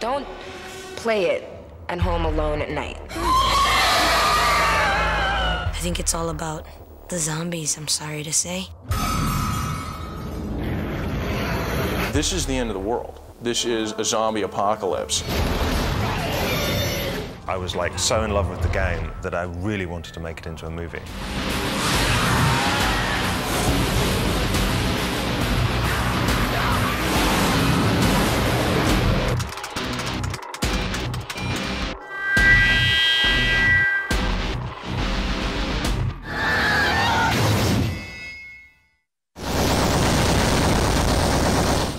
Don't play it at home alone at night. I think it's all about the zombies, I'm sorry to say. This is the end of the world. This is a zombie apocalypse. I was like so in love with the game that I really wanted to make it into a movie.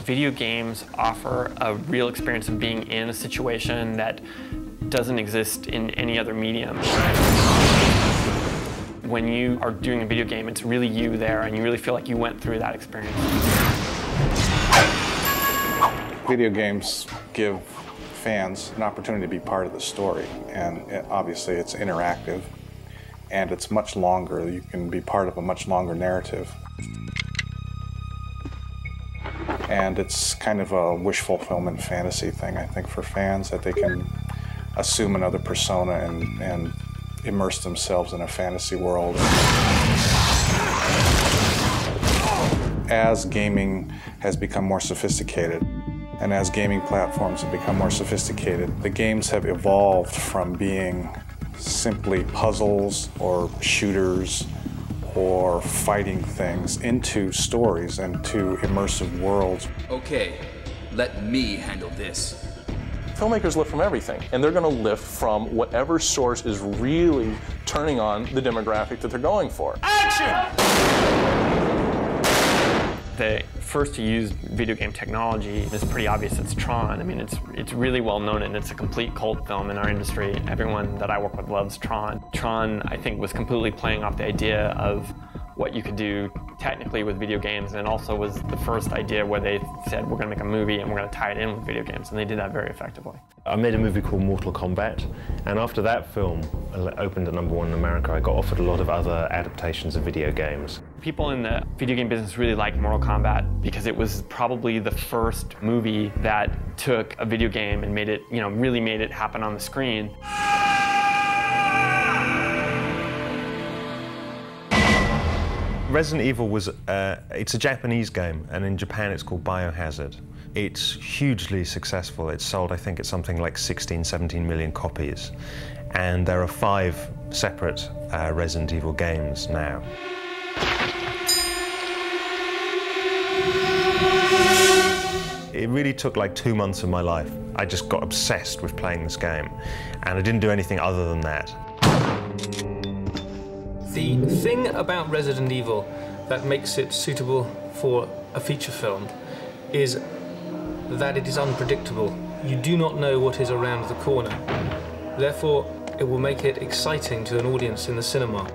Video games offer a real experience of being in a situation that doesn't exist in any other medium. When you are doing a video game, it's really you there, and you really feel like you went through that experience. Video games give fans an opportunity to be part of the story, and obviously it's interactive, and it's much longer. You can be part of a much longer narrative. And it's kind of a wish fulfillment fantasy thing, I think, for fans, that they can assume another persona and immerse themselves in a fantasy world. As gaming has become more sophisticated, and as gaming platforms have become more sophisticated, the games have evolved from being simply puzzles or shooters or fighting things into stories and to immersive worlds. Okay, let me handle this. Filmmakers live from everything, and they're going to lift from whatever source is really turning on the demographic that they're going for. Action! The first to use video game technology is pretty obvious. It's Tron. I mean, it's really well known, and it's a complete cult film in our industry. Everyone that I work with loves Tron. Tron, I think, was completely playing off the idea of what you could do technically with video games, and also was the first idea where they said, we're going to make a movie and we're going to tie it in with video games, and they did that very effectively. I made a movie called Mortal Kombat, and after that film opened at #1 in America, I got offered a lot of other adaptations of video games. People in the video game business really like Mortal Kombat because it was probably the first movie that took a video game and made it, really made it happen on the screen. Resident Evil was, it's a Japanese game, and in Japan it's called Biohazard. It's hugely successful. It's sold, I think, it's something like 16, 17 million copies. And there are 5 separate Resident Evil games now. It really took like 2 months of my life. I just got obsessed with playing this game, and I didn't do anything other than that. The thing about Resident Evil that makes it suitable for a feature film is that it is unpredictable. You do not know what is around the corner. Therefore, it will make it exciting to an audience in the cinema.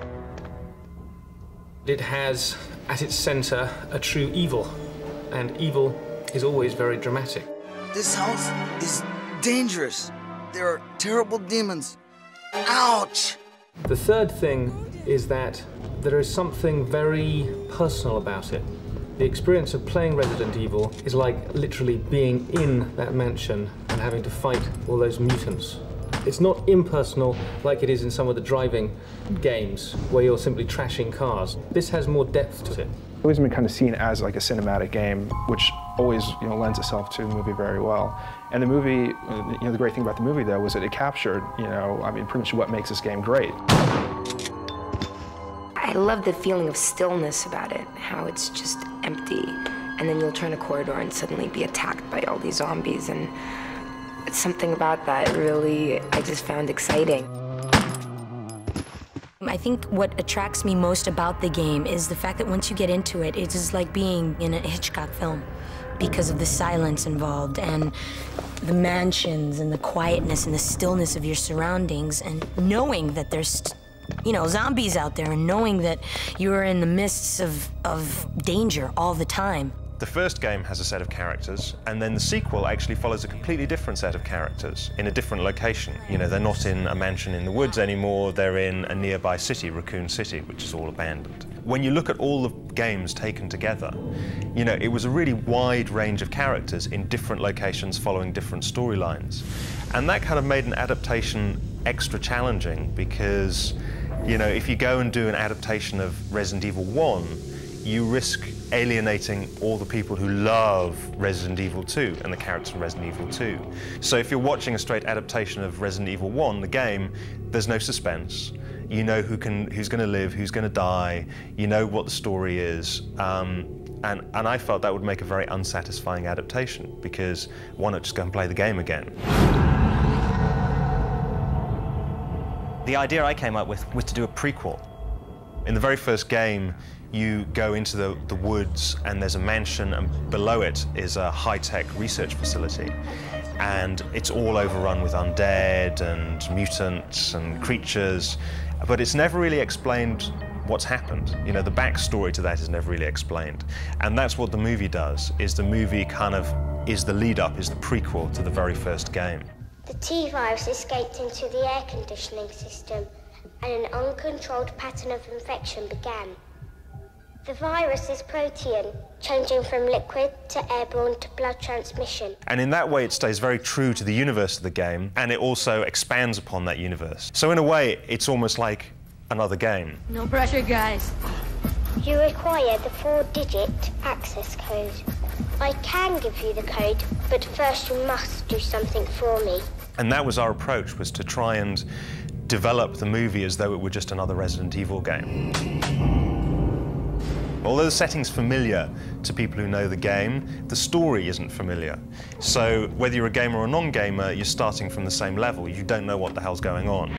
It has at its center a true evil, and evil is always very dramatic. This house is dangerous. There are terrible demons. Ouch! The third thing is that there is something very personal about it. The experience of playing Resident Evil is like literally being in that mansion and having to fight all those mutants. It's not impersonal like it is in some of the driving games where you're simply trashing cars. This has more depth to it. It's always been kind of seen as like a cinematic game, which always lends itself to the movie very well. And the movie, the great thing about the movie though was that it captured, pretty much what makes this game great. I love the feeling of stillness about it, how it's just empty, and then you'll turn a corridor and suddenly be attacked by all these zombies, and it's something about that really I just found exciting. I think what attracts me most about the game is the fact that once you get into it, it's just like being in a Hitchcock film because of the silence involved and the mansions and the quietness and the stillness of your surroundings, and knowing that there's zombies out there, and knowing that you're in the midst of danger all the time. The first game has a set of characters, and then the sequel actually follows a completely different set of characters in a different location. They're not in a mansion in the woods anymore, they're in a nearby city, Raccoon City, which is all abandoned. when you look at all the games taken together, you know, it was a really wide range of characters in different locations following different storylines. And that kind of made an adaptation extra challenging because, you know, if you go and do an adaptation of Resident Evil 1, you risk alienating all the people who love Resident Evil 2 and the characters from Resident Evil 2. So if you're watching a straight adaptation of Resident Evil 1, the game, there's no suspense. You know who's going to live, who's going to die, you know what the story is. And I felt that would make a very unsatisfying adaptation because why not just go and play the game again? The idea I came up with was to do a prequel. In the very first game, you go into the woods and there's a mansion, and below it is a high-tech research facility. And it's all overrun with undead and mutants and creatures, but it's never really explained what's happened. You know, the backstory to that is never really explained. And that's what the movie does, is the movie kind of is the lead-up, is the prequel to the very first game. The T-virus escaped into the air conditioning system, and an uncontrolled pattern of infection began. The virus is protean, changing from liquid to airborne to blood transmission. And in that way, it stays very true to the universe of the game, and it also expands upon that universe. So in a way, it's almost like another game. No pressure, guys. You require the 4-digit access code. I can give you the code, but first you must do something for me. And that was our approach, was to try and develop the movie as though it were just another Resident Evil game. Although the setting's familiar to people who know the game, the story isn't familiar. So whether you're a gamer or a non-gamer, you're starting from the same level. You don't know what the hell's going on.